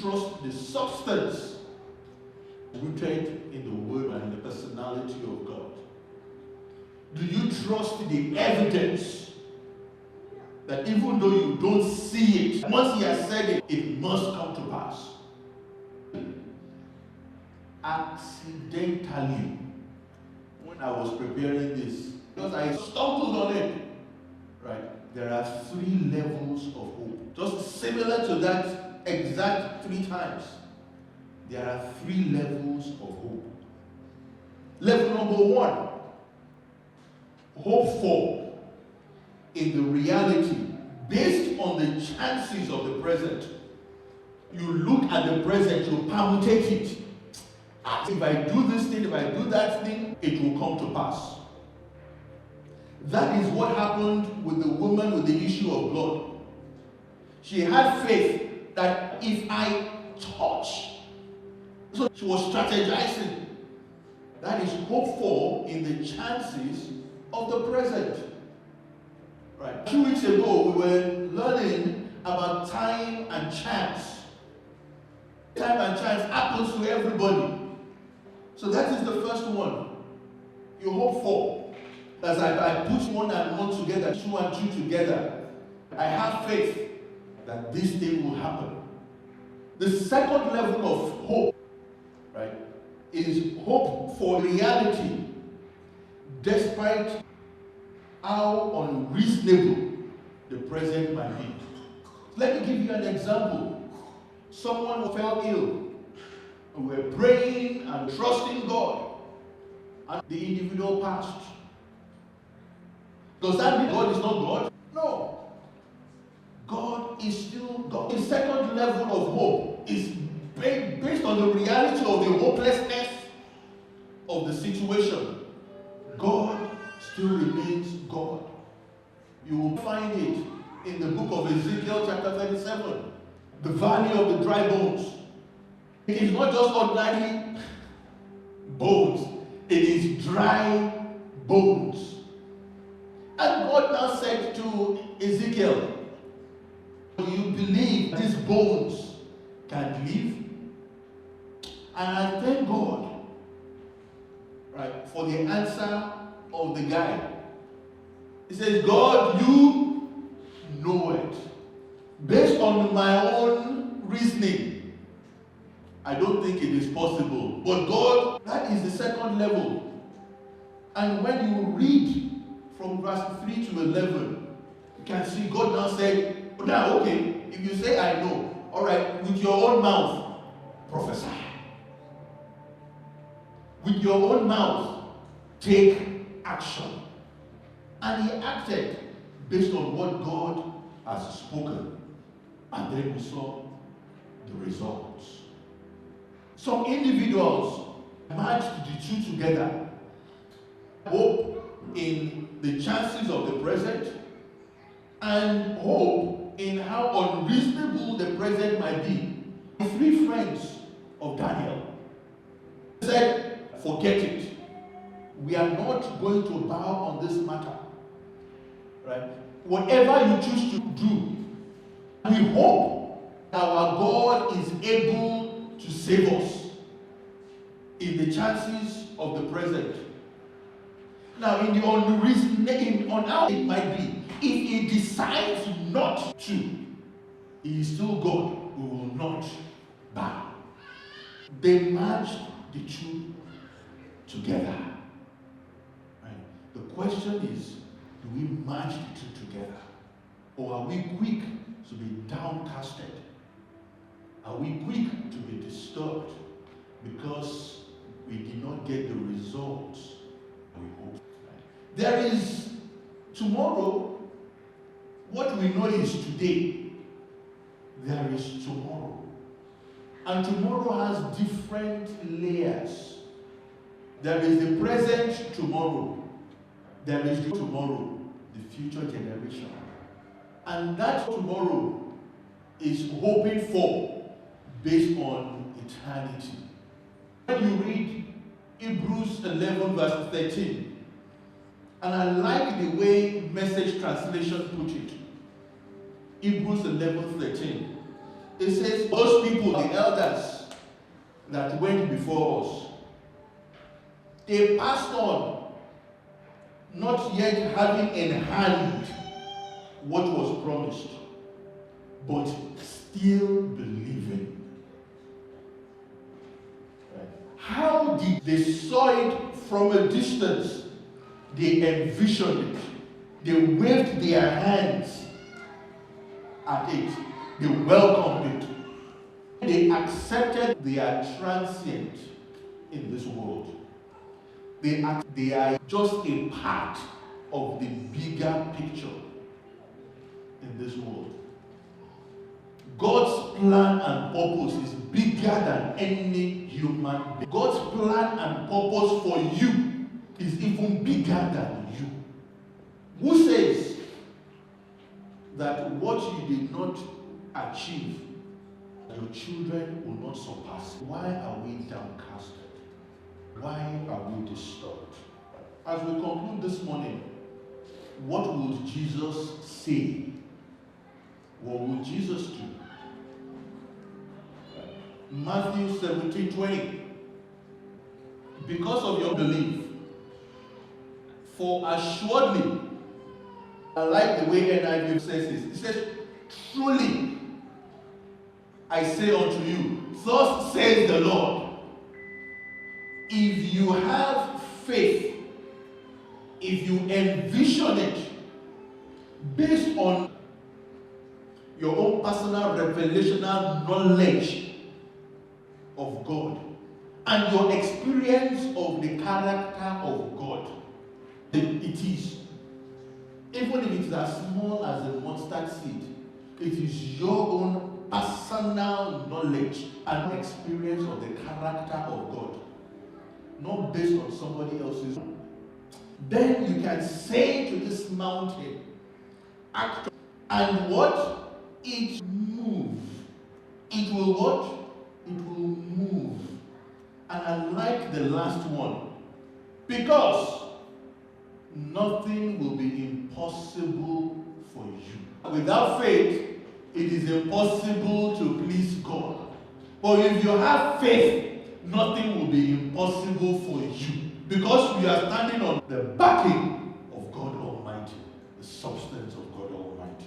trust the substance rooted in the word and in the personality of God? Do you trust the evidence that even though you don't see it, once he has said it, it must come to pass? Accidentally, when I was preparing this, because I stumbled on it, right? There are 3 levels of hope. Just similar to that exact 3 times. There are 3 levels of hope. Level number 1, hope for in the reality based on the chances of the present. You look at the present, you permutate it. If I do this thing, if I do that thing, it will come to pass. That is what happened with the woman with the issue of blood. She had faith that if I touch, so she was strategizing. That is hope for in the chances of the present. Right. 2 weeks ago, we were learning about time and chance. Time and chance happens to everybody. So that is the first one. You hope for. As I put 1 and 1 together, 2 and 2 together, I have faith that this thing will happen. The second level of hope, right, is hope for reality, despite how unreasonable the present might be. Let me give you an example. Someone fell ill. And we're praying and trusting God. And the individual passed. Does that mean God is not God? No. God is still God. The second level of hope is based on the reality of the hopelessness of the situation. God still remains God. You will find it in the book of Ezekiel chapter 37. The valley of the dry bones. It is not just ordinary bones. It is dry bones. And God now said to Ezekiel, do you believe these bones can live? And I thank God, right, for the answer of the guy. He says, God, you know it. Based on my own reasoning, I don't think it is possible. But God, that is the second level. And when you read from verse 3 to 11, you can see God now said, now, okay, if you say I know, all right, with your own mouth, prophesy. With your own mouth, take action. And he acted based on what God has spoken. And then we saw the results. Some individuals matched the 2 together. Hope in the chances of the present and hope in how unreasonable the present might be. 3 friends of Daniel said, forget it. We are not going to bow on this matter. Right? Whatever you choose to do, we hope our God is able to save us in the chances of the present. Now, in the unreasoning, on how it might be, if he decides not to, he is still God. We will not bow. They matched the 2 together. Right? The question is, do we match the 2 together? Or are we quick to be downcasted? Are we quick to be disturbed because we did not get the results we hoped? Right? There is tomorrow. What we know is today. There is tomorrow. And tomorrow has different layers. There is the present tomorrow. There is the tomorrow, the future generation. And that tomorrow is hoping for based on eternity. When you read Hebrews 11 verse 13, and I like the way Message Translation put it. Hebrews 11:13. It says, those people, the elders that went before us, they passed on, not yet having in hand what was promised, but still believing. Right? How did they saw it from a distance? They envisioned it. They waved their hands at it. They welcomed it. They accepted they are transient in this world. They are just a part of the bigger picture in this world. God's plan and purpose is bigger than any human being. God's plan and purpose for you is even bigger than you. Who says that what you did not achieve, your children will not surpass? Why are we downcasted? Why are we disturbed? As we conclude this morning, what will Jesus say? What will Jesus do? Matthew 17:20. Because of your belief, for assuredly, I like the way NIV says this. It says, truly, I say unto you, thus says the Lord, if you have faith, if you envision it, based on your own personal revelational knowledge of God, and your experience of the character of God, it is, even if it is as small as a mustard seed, it is your own personal knowledge and experience of the character of God, not based on somebody else's. Then you can say to this mountain, act, and what? It move. It will what? It will move. And I like the last one, because nothing will be impossible for you. Without faith, it is impossible to please God. But if you have faith, nothing will be impossible for you, because we are standing on the backing of God Almighty, the substance of God Almighty.